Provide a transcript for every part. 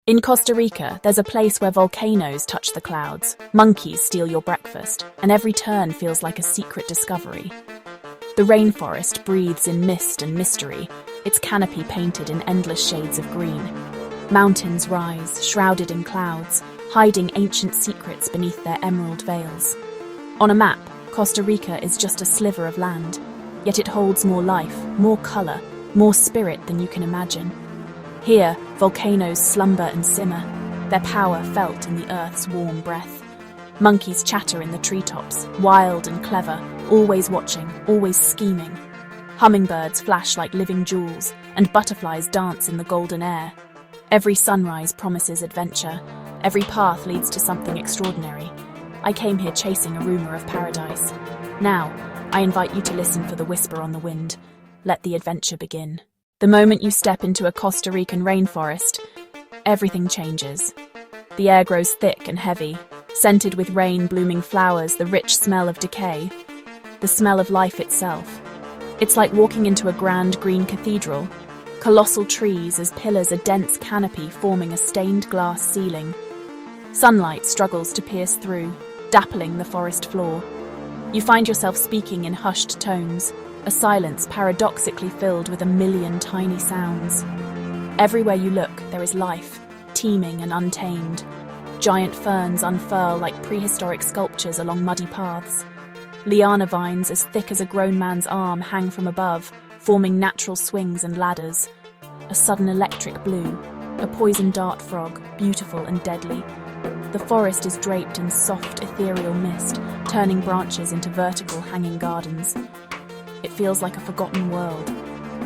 In Costa Rica, there's a place where volcanoes touch the clouds, monkeys steal your breakfast, and every turn feels like a secret discovery. The rainforest breathes in mist and mystery, its canopy painted in endless shades of green. Mountains rise, shrouded in clouds, hiding ancient secrets beneath their emerald veils. On a map, Costa Rica is just a sliver of land, yet it holds more life, more colour, more spirit than you can imagine. Here, volcanoes slumber and simmer, their power felt in the earth's warm breath. Monkeys chatter in the treetops, wild and clever, always watching, always scheming. Hummingbirds flash like living jewels, and butterflies dance in the golden air. Every sunrise promises adventure, every path leads to something extraordinary. I came here chasing a rumour of paradise. Now, I invite you to listen for the whisper on the wind. Let the adventure begin. The moment you step into a Costa Rican rainforest, everything changes. The air grows thick and heavy, scented with rain-blooming flowers, the rich smell of decay, the smell of life itself. It's like walking into a grand green cathedral. Colossal trees as pillars, a dense canopy forming a stained glass ceiling. Sunlight struggles to pierce through, dappling the forest floor. You find yourself speaking in hushed tones, a silence paradoxically filled with a million tiny sounds. Everywhere you look, there is life, teeming and untamed. Giant ferns unfurl like prehistoric sculptures along muddy paths. Liana vines as thick as a grown man's arm hang from above, forming natural swings and ladders. A sudden electric blue, a poison dart frog, beautiful and deadly. The forest is draped in soft, ethereal mist, turning branches into vertical hanging gardens. It feels like a forgotten world.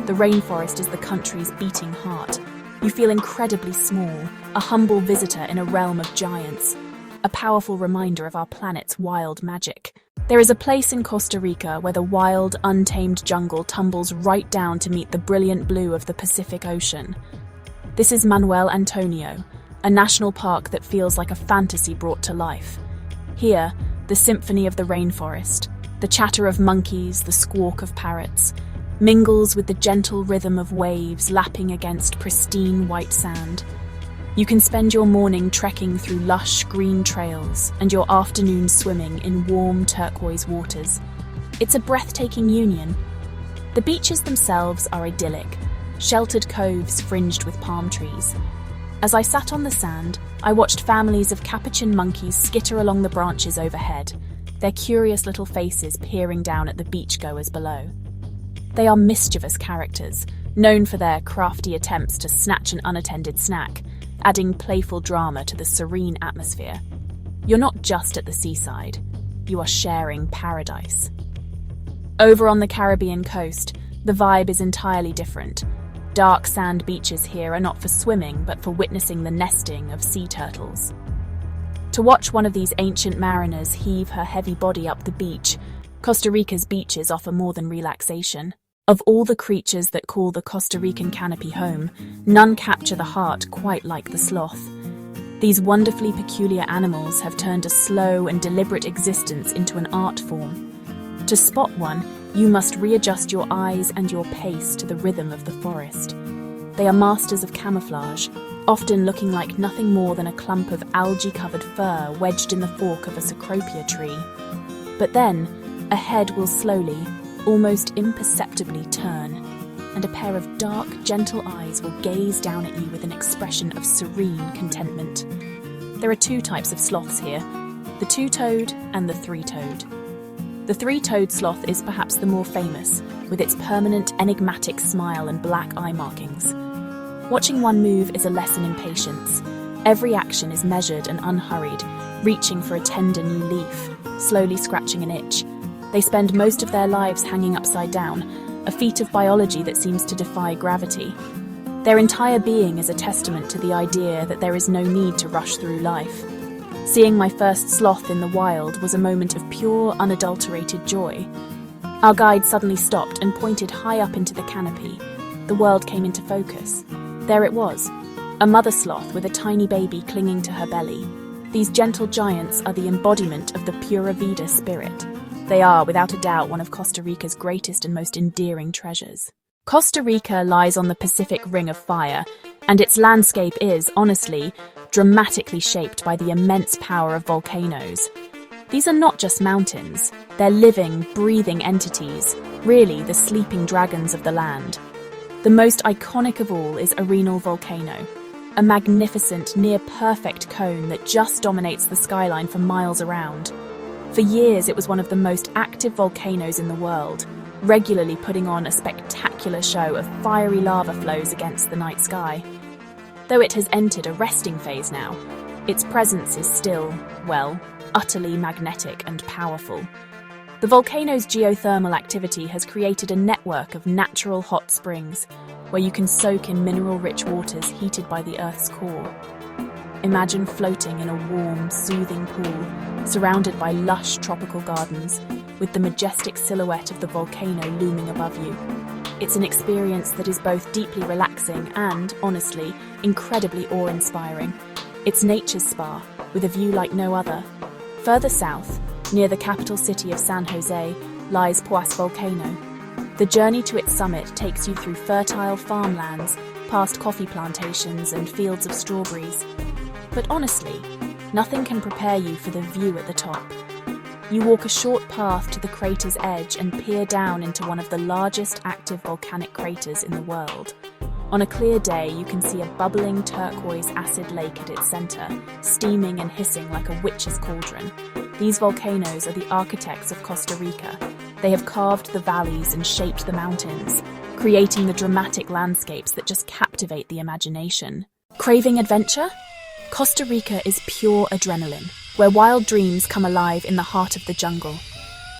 The rainforest is the country's beating heart. You feel incredibly small, a humble visitor in a realm of giants, a powerful reminder of our planet's wild magic. There is a place in Costa Rica where the wild, untamed jungle tumbles right down to meet the brilliant blue of the Pacific Ocean. This is Manuel Antonio, a national park that feels like a fantasy brought to life. Here, the symphony of the rainforest, the chatter of monkeys, the squawk of parrots, mingles with the gentle rhythm of waves lapping against pristine white sand. You can spend your morning trekking through lush green trails and your afternoon swimming in warm turquoise waters. It's a breathtaking union. The beaches themselves are idyllic, sheltered coves fringed with palm trees. As I sat on the sand, I watched families of capuchin monkeys skitter along the branches overhead, their curious little faces peering down at the beachgoers below. They are mischievous characters, known for their crafty attempts to snatch an unattended snack, adding playful drama to the serene atmosphere. You're not just at the seaside, you are sharing paradise. Over on the Caribbean coast, the vibe is entirely different. Dark sand beaches here are not for swimming, but for witnessing the nesting of sea turtles. To watch one of these ancient mariners heave her heavy body up the beach, Costa Rica's beaches offer more than relaxation. Of all the creatures that call the Costa Rican canopy home, none capture the heart quite like the sloth. These wonderfully peculiar animals have turned a slow and deliberate existence into an art form. To spot one, you must readjust your eyes and your pace to the rhythm of the forest. They are masters of camouflage, often looking like nothing more than a clump of algae-covered fur wedged in the fork of a cecropia tree. But then, a head will slowly, almost imperceptibly turn, and a pair of dark, gentle eyes will gaze down at you with an expression of serene contentment. There are two types of sloths here, the two-toed and the three-toed. The three-toed sloth is perhaps the more famous, with its permanent, enigmatic smile and black eye markings. Watching one move is a lesson in patience. Every action is measured and unhurried, reaching for a tender new leaf, slowly scratching an itch. They spend most of their lives hanging upside down, a feat of biology that seems to defy gravity. Their entire being is a testament to the idea that there is no need to rush through life. Seeing my first sloth in the wild was a moment of pure, unadulterated joy. Our guide suddenly stopped and pointed high up into the canopy. The world came into focus. There it was, a mother sloth with a tiny baby clinging to her belly. These gentle giants are the embodiment of the Pura Vida spirit. They are, without a doubt, one of Costa Rica's greatest and most endearing treasures. Costa Rica lies on the Pacific Ring of Fire, And its landscape is, honestly, dramatically shaped by the immense power of volcanoes. These are not just mountains, they're living, breathing entities, really the sleeping dragons of the land. The most iconic of all is Arenal volcano, a magnificent, near-perfect cone that just dominates the skyline for miles around. For years, it was one of the most active volcanoes in the world, regularly putting on a spectacular show of fiery lava flows against the night sky. Though it has entered a resting phase now, its presence is still, well, utterly magnetic and powerful. The volcano's geothermal activity has created a network of natural hot springs, where you can soak in mineral-rich waters heated by the Earth's core. Imagine floating in a warm, soothing pool, surrounded by lush tropical gardens, with the majestic silhouette of the volcano looming above you. It's an experience that is both deeply relaxing and, honestly, incredibly awe-inspiring. It's nature's spa, with a view like no other. Further south, near the capital city of San Jose, lies Poás volcano. The journey to its summit takes you through fertile farmlands, past coffee plantations and fields of strawberries. But honestly, nothing can prepare you for the view at the top. You walk a short path to the crater's edge and peer down into one of the largest active volcanic craters in the world. On a clear day, you can see a bubbling turquoise acid lake at its center, steaming and hissing like a witch's cauldron. These volcanoes are the architects of Costa Rica. They have carved the valleys and shaped the mountains, creating the dramatic landscapes that just captivate the imagination. Craving adventure? Costa Rica is pure adrenaline, where wild dreams come alive in the heart of the jungle.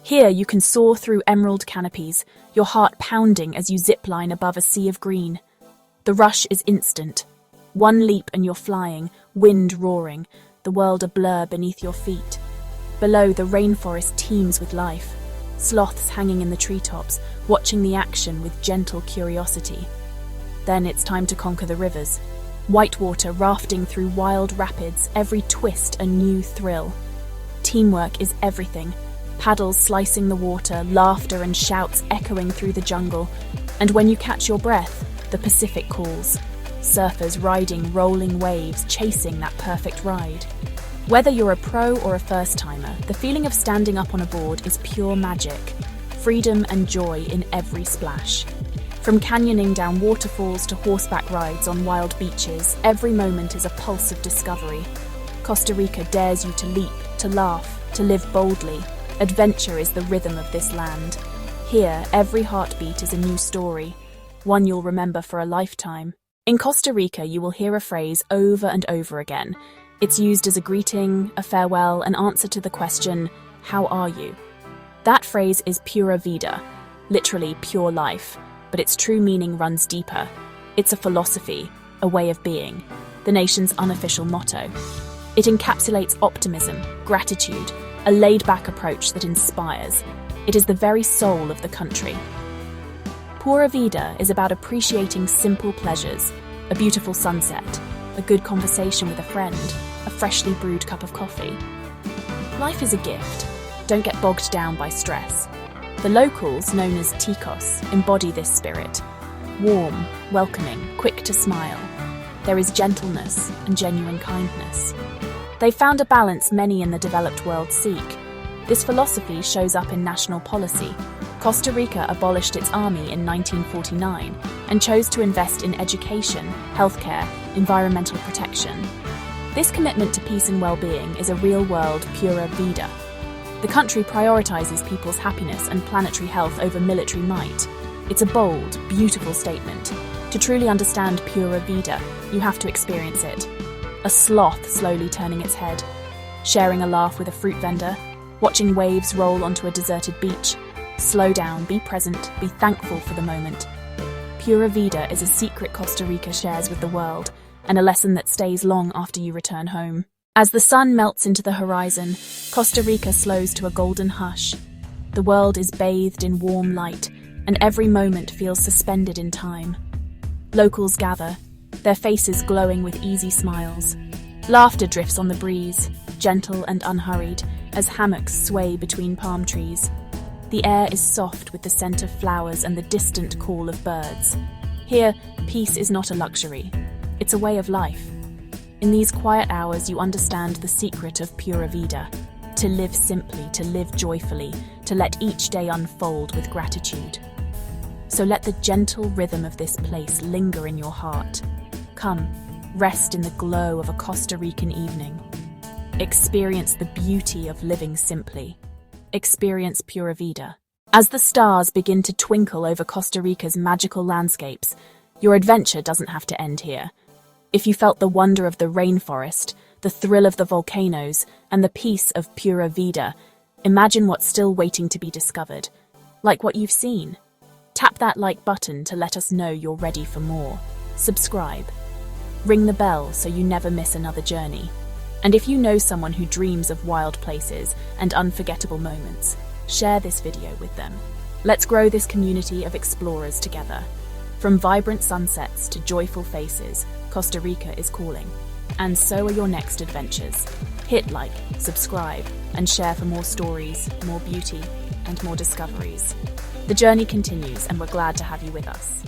Here you can soar through emerald canopies, your heart pounding as you zipline above a sea of green. The rush is instant. One leap and you're flying, wind roaring, the world a blur beneath your feet. Below, the rainforest teems with life. Sloths hanging in the treetops, watching the action with gentle curiosity. Then it's time to conquer the rivers. Whitewater rafting through wild rapids, every twist a new thrill. Teamwork is everything. Paddles slicing the water, laughter and shouts echoing through the jungle. And when you catch your breath, the Pacific calls. Surfers riding rolling waves, chasing that perfect ride. Whether you're a pro or a first-timer, the feeling of standing up on a board is pure magic. Freedom and joy in every splash. From canyoning down waterfalls to horseback rides on wild beaches, every moment is a pulse of discovery. Costa Rica dares you to leap, to laugh, to live boldly. Adventure is the rhythm of this land. Here, every heartbeat is a new story, one you'll remember for a lifetime. In Costa Rica, you will hear a phrase over and over again. It's used as a greeting, a farewell, an answer to the question, "How are you?" That phrase is Pura Vida, literally pure life. But its true meaning runs deeper. It's a philosophy, a way of being, the nation's unofficial motto. It encapsulates optimism, gratitude, a laid-back approach that inspires. It is the very soul of the country. Pura Vida is about appreciating simple pleasures, a beautiful sunset, a good conversation with a friend, a freshly brewed cup of coffee. Life is a gift. Don't get bogged down by stress. The locals, known as ticos, embody this spirit. Warm, welcoming, quick to smile. There is gentleness and genuine kindness. They've found a balance many in the developed world seek. This philosophy shows up in national policy. Costa Rica abolished its army in 1949 and chose to invest in education, healthcare, environmental protection. This commitment to peace and well-being is a real-world Pura Vida. The country prioritizes people's happiness and planetary health over military might. It's a bold, beautiful statement. To truly understand Pura Vida, you have to experience it. A sloth slowly turning its head, sharing a laugh with a fruit vendor, watching waves roll onto a deserted beach. Slow down, be present, be thankful for the moment. Pura Vida is a secret Costa Rica shares with the world, and a lesson that stays long after you return home. As the sun melts into the horizon, Costa Rica slows to a golden hush. The world is bathed in warm light, and every moment feels suspended in time. Locals gather, their faces glowing with easy smiles. Laughter drifts on the breeze, gentle and unhurried, as hammocks sway between palm trees. The air is soft with the scent of flowers and the distant call of birds. Here, peace is not a luxury. It's a way of life. In these quiet hours, you understand the secret of Pura Vida. To live simply, to live joyfully, to let each day unfold with gratitude. So let the gentle rhythm of this place linger in your heart. Come, rest in the glow of a Costa Rican evening. Experience the beauty of living simply. Experience Pura Vida. As the stars begin to twinkle over Costa Rica's magical landscapes, your adventure doesn't have to end here. If you felt the wonder of the rainforest, the thrill of the volcanoes, and the peace of Pura Vida, imagine what's still waiting to be discovered. Like what you've seen. Tap that like button to let us know you're ready for more. Subscribe. Ring the bell so you never miss another journey. And if you know someone who dreams of wild places and unforgettable moments, share this video with them. Let's grow this community of explorers together. From vibrant sunsets to joyful faces, Costa Rica is calling. And so are your next adventures. Hit like, subscribe, and share for more stories, more beauty, and more discoveries. The journey continues, and we're glad to have you with us.